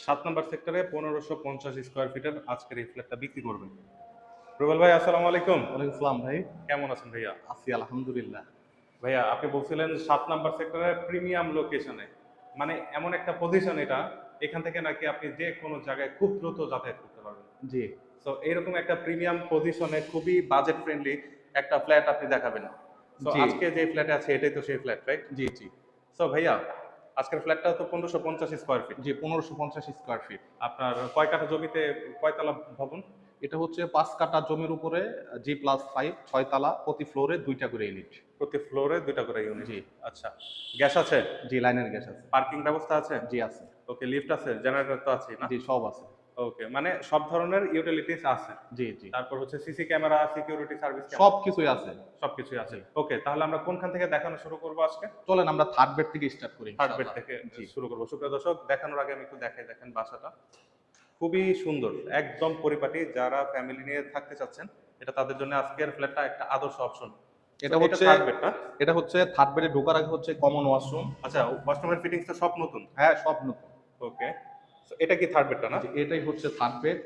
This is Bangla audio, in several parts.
7 নম্বর সেক্টরে 1550 স্কয়ার ফিটের আজকের এই ফ্ল্যাটটা বিক্রি করবেন। রুবেল ভাই, আসসালামু আলাইকুম। ওয়ালাইকুম আসসালাম ভাই। কেমন আছেন ভাইয়া? আছি আলহামদুলিল্লাহ। ভাইয়া, আপনি বলছিলেন 7 নাম্বার সেক্টরের প্রিমিয়াম লোকেশনে, মানে এমন একটা পজিশন এটা, এখান থেকে নাকি আপনি যে কোনো জায়গায় খুব দ্রুত যাতায়াত করতে পারবেন। জি, সো এইরকম একটা প্রিমিয়াম পজিশনে খুবই বাজেট ফ্রেন্ডলি একটা ফ্ল্যাট আপনি দেখাবেন। সো জি, আজকে যে ফ্ল্যাটে আছে এটাই তো সেই ফ্ল্যাট, রাইট? জি, জি, সো ভাইয়া, আজকের ফ্ল্যাটটা তো 1550 স্কয়ার ফিট। জি 1550 স্কয়ার ফিট। আপনার কয় কাঠা জমিতে কয়তলা ভবন? এটা হচ্ছে ৫ কাঠা জমির উপরে G+5 6 তালা, প্রতি ফ্লোরে ২টা করে ইউনিট। প্রতি ফ্লোরে 2টা করে ইউনিট। জি, আচ্ছা, গ্যাস আছে? জি লাইনের গ্যাস আছে। পার্কিং ব্যবস্থা আছে? জি আছে। ওকে, লিফট আছে, জেনারেটর তো আছে না? জি সব আছে। ওকে, মানে সব ধরনের ইউটিলিটিস আছে। জি, জি। তারপর হচ্ছে সিসি ক্যামেরা, সিকিউরিটি সার্ভিস সব কিছুই আছে। সবকিছুই আছে। জি। ওকে, তাহলে আমরা কোনখান থেকে দেখানো শুরু করব আজকে? চলেন আমরা থার্ড বেড থেকে স্টার্ট করি থার্ড বেড ইনশাআল্লাহ। থেকে জি, শুরু করব। সুপ্রিয় দর্শক, দেখানোর আগে আমি একটু দেখাই, দেখেন বাসাটা খুবই সুন্দর, একদম পরিপাটি। যারা ফ্যামিলি নিয়ে থাকতে চাচ্ছেন, এটা তাদের জন্য আজকের ফ্ল্যাটটা একটা আদর্শ অপশন। এটা হচ্ছে থার্ড বেড না? এটা হচ্ছে থার্ড বেডে ঢোকার আগে হচ্ছে কমন ওয়াশরুম। আচ্ছা, ওয়াশরুমের ফিটিংস তো সব নতুন। হ্যাঁ, সব নতুন। ওকে, সো এটা কি থার্ড বেডটা না? জি, এটাই হচ্ছে থার্ড বেড।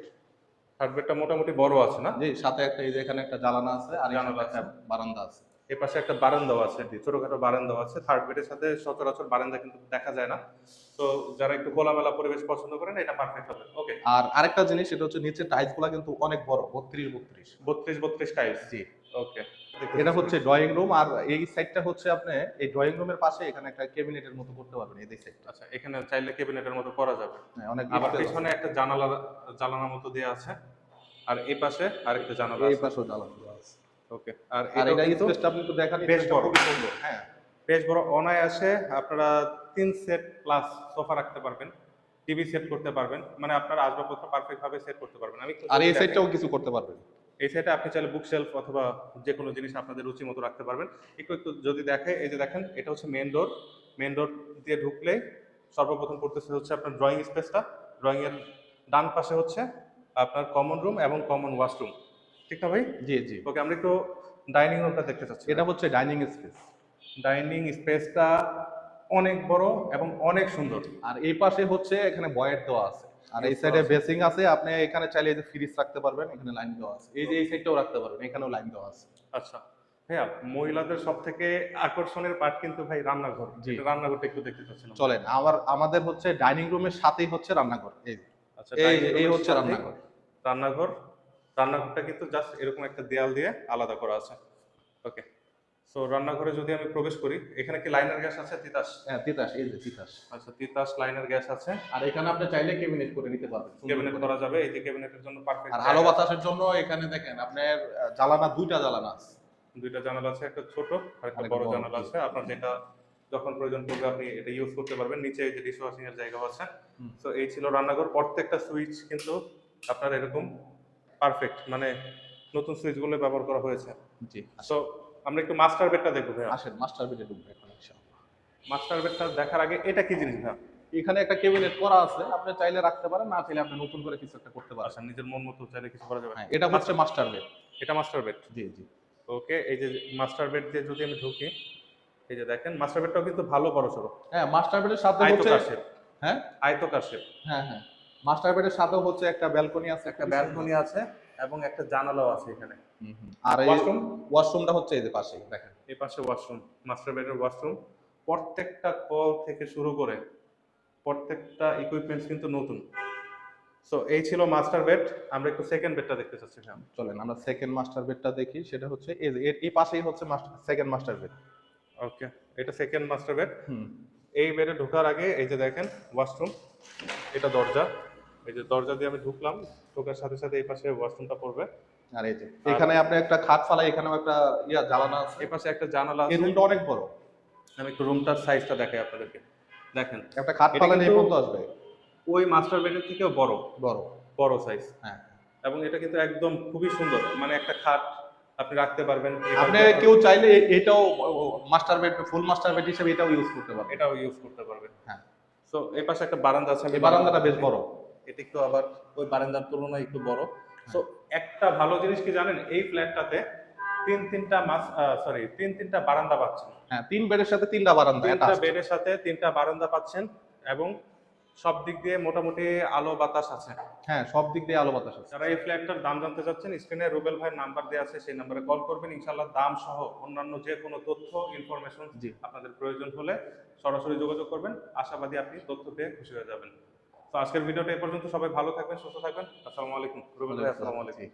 থার্ড বেডটা মোটামুটি বড় আছে না? জি, সাথে একটা এই যে এখানে একটা জানালা আছে আর এখানে জানালা একটা আছে। বারান্দা আছে। এ পাশে একটা বারান্দাও আছে, ছোটখাটো বারান্দাও আছে। থার্ড বেডের সাথে সচরাচর বারান্দা কিন্তু দেখা যায় না। তো যারা একটু খোলামেলা পরিবেশ পছন্দ করেন, এটা পারফেক্ট হবে। ওকে, আর আরেকটা জিনিস সেটা হচ্ছে নিচে টাইলস গুলা কিন্তু অনেক বড় 32 32 টাইলস। জি। ওকে, এটা হচ্ছে ড্রয়িং রুম আর এই সাইডটা হচ্ছে আপনি এই ড্রয়িং রুমের পাশে এখানে একটা ক্যাবিনেটের মতো করতে পারবেন এই সাইডটা। আচ্ছা, এখানে চাইলে ক্যাবিনেটের মতো করা যাবে। হ্যাঁ, অনেক আবার স্পেস পেছনে আছে। একটা জানালার মতো দেয়া আছে। আর এই পাশে আরেকটা জানালা এই আছে। পাশেও জানালা দেওয়া আছে। ওকে, আর আর এটাও এটা কিন্তু স্পেসটা আপনি একটু দেখান, বেশ স্পেসটা বড়। খুবই সুন্দর। হ্যাঁ। বেশ বড়, অনায়াসে আপনারা 3 সেট প্লাস সোফা রাখতে পারবেন, টিভি সেট করতে পারবেন, মানে আপনার আসবাবপত্র পারফেক্ট ভাবে সেট করতে পারবেন। আমি একটু আর যদি এই দেখাই, সাইডটাও কিছু করতে পারবেন। এই সাইডে আপনি চাইলে বুক শেলফ অথবা যে কোনো জিনিস আপনাদের রুচি মতো রাখতে পারবেন। একটু একটু যদি দেখাই, এই যে দেখেন, এটা হচ্ছে মেইন ডোর। মেইন ডোর দিয়ে ঢুকলেই সর্বপ্রথম পড়তেছে হচ্ছে আপনার ড্রয়িং স্পেসটা। ড্রয়িং এর ডান পাশে হচ্ছে আপনার কমন রুম এবং কমন ওয়াশরুম, ঠিক না ভাই? জি, জি। ওকে, আমরা একটু ডাইনিং রুমটা দেখতে চাচ্ছি। এটা হচ্ছে ডাইনিং স্পেস। ডাইনিং স্পেসটা অনেক বড় এবং অনেক সুন্দর। আর এই পাশে হচ্ছে এখানে বয়েড দেওয়া আছে। আর এই সাইডে বেসিং আছে, আপনি এখানে চাইলে এই যে ফ্রিজ রাখতে পারবেন, এখানে লাইন দেওয়া আছে। এই যে এই সাইডটাও রাখতে পারবেন, এখানেও লাইন দেওয়া আছে। আচ্ছা ভাইয়া, মহিলাদের সব থেকে আকর্ষণের পার্ট কিন্তু ভাই রান্নাঘর। জি। এটা রান্নাঘরটা একটু দেখতে চাচ্ছিলাম। চলেন আমাদের হচ্ছে ডাইনিং রুমের সাথেই হচ্ছে রান্নাঘর। এই যে আচ্ছা, এই ডাইনিং যে এই রুমের হচ্ছে সাথে রান্নাঘর। রান্নাঘর। রান্নাঘরটা কিন্তু জাস্ট এরকম একটা দেয়াল দিয়ে আলাদা করা আছে। ওকে, সো রান্নাঘরে যদি আমি প্রবেশ করি, এখানে কি লাইনার গ্যাস আছে? তিতাস? হ্যাঁ, তিতাস, এই যে তিতাস। আচ্ছা, তিতাস লাইনার গ্যাস আছে। আর এখানে আপনি চাইলে ক্যাবিনেট করে নিতে পারবেন, সুন্দর ক্যাবিনেট করে। করা যাবে, এই যে ক্যাবিনেটের জন্য পারফেক্ট। আর আলো বাতাসের জন্য এখানে দেখেন আপনার জানালা, দুইটা জানালা আছে। দুইটা জানালা আছে, একটা ছোট আর একটা আরেকটা বড় বড়, জানালা জি। আছে। আপনার যেটা যখন প্রয়োজন পড়বে আপনি এটা ইউজ করতে পারবেন। নিচে এই যে ডিশ ওয়াশিং এর জায়গা আছে। হুম। তো এই ছিল রান্নাঘর। প্রত্যেকটা সুইচ কিন্তু আপনার এরকম পারফেক্ট, মানে নতুন সুইচগুলো ব্যবহার করা হয়েছে। জি। সো আমরা একটু মাস্টার বেডটা দেখবো ভাইয়া। আসেন মাস্টার বেডে ঢুকবো এখন ইনশাআল্লাহ। মাস্টার বেডটা দেখার আগে, এটা কি জিনিস ভাইয়া? এখানে একটা ক্যাবিনেট করা আছে, আপনি চাইলে রাখতে পারেন, না চাইলে আপনি নতুন করে কিছু একটা করতে পারেন। আচ্ছা, নিজের মন মতো চাইলে কিছু করা যাবে। হ্যাঁ, এটা হচ্ছে মাস্টার বেড। এটা মাস্টার বেড। জি, জি। ওকে, এই যে মাস্টার বেড দিয়ে যদি আমি ঢুকি, এই যে দেখেন মাস্টার বেডটাও কিন্তু ভালো বড় সড়ো। হ্যাঁ, মাস্টার বেডের সাথে হচ্ছে আয়তকার শেপ। হ্যাঁ, আয়তকার শেপ। হ্যাঁ, হ্যাঁ। মাস্টার বেডের সাথেও হচ্ছে একটা ব্যালকনি আছে, একটা খুবই ব্যালকনি সুন্দর। আছে এবং একটা জানালাও আছে এখানে। হুম, হুম। আর এই ওয়াশরুম? ওয়াশরুমটা হচ্ছে এই যে পাশেই দেখেন। এই পাশে ওয়াশরুম, মাস্টার বেডের ওয়াশরুম। প্রত্যেকটা কল থেকে শুরু করে প্রত্যেকটা ইকুইপমেন্টস কিন্তু নতুন। সো এই ছিল মাস্টার বেড। আমরা একটু সেকেন্ড বেডটা দেখতে চাচ্ছি। হ্যাঁ, চলেন আমরা সেকেন্ড মাস্টার বেডটা দেখি। সেটা হচ্ছে এই যে এই পাশেই হচ্ছে সেকেন্ড মাস্টার বেড। ওকে, এটা সেকেন্ড মাস্টার বেড। হুম। এই বেডে ঢোকার আগে এই যে দেখেন ওয়াশরুম, এটা দরজা। এই যে দরজা দিয়ে আমি ঢুকলাম, ঢোকার সাথে সাথে এই পাশে ওয়াশরুমটা পড়বে। আর এই যে এখানে আপনি একটা খাট ফালাই, এখানেও একটা জ্বালানা আছে। এই পাশে একটা জানালা এই আছে। রুমটা অনেক বড়। আমি একটু রুমটার সাইজটা দেখাই আপনাদেরকে। দেখেন, একটা খাট এটা ফালাই এই কিন্তু পর্যন্ত আসবে। ওই মাস্টার বেডের থেকেও বড়, বড়। বড় সাইজ। হ্যাঁ। এবং এটা কিন্তু একদম খুবই সুন্দর, মানে একটা খাট আপনি রাখতে পারবেন। আপনি কেউ চাইলে এটাও মাস্টার বেড, ফুল মাস্টার বেড হিসেবে এটাও ইউজ করতে পারবেন। এটাও ইউজ করতে পারবেন। হ্যাঁ। সো এই পাশে একটা বারান্দা আছে। এই বারান্দাটা বেশ বড়। এটা একটু আবার ওই বারান্দার তুলনায় একটু বড়। সো একটা ভালো জিনিস কি জানেন, এই ফ্ল্যাটটাতে তিন তিনটা বারান্দা পাচ্ছেন। হ্যাঁ, তিন বেডের সাথে তিনটা বারান্দা, এটা তিনটা আসছে। বেডের সাথে তিনটা বারান্দা পাচ্ছেন এবং সব দিক দিয়ে মোটামুটি আলো বাতাস আছে। হ্যাঁ, সব দিক দিয়ে আলো বাতাস আছে। যারা এই ফ্ল্যাটটার দাম জানতে চাচ্ছেন, স্ক্রিনে রুবেল ভাইয়ের নাম্বার দেওয়া আছে, সেই নাম্বারে কল করবেন। ইনশাআল্লাহ দাম সহ অন্যান্য যে কোনো তথ্য ইনফরমেশন জি। আপনাদের প্রয়োজন হলে সরাসরি যোগাযোগ করবেন। আশাবাদী আপনি তথ্য পেয়ে খুশি হয়ে যাবেন। তো আজকের ভিডিওটা এ পর্যন্ত। সবাই ভালো থাকবেন, সুস্থ থাকবেন। আসসালামু আলাইকুম। রুবেল ভাই, আসসালামু আলাইকুম।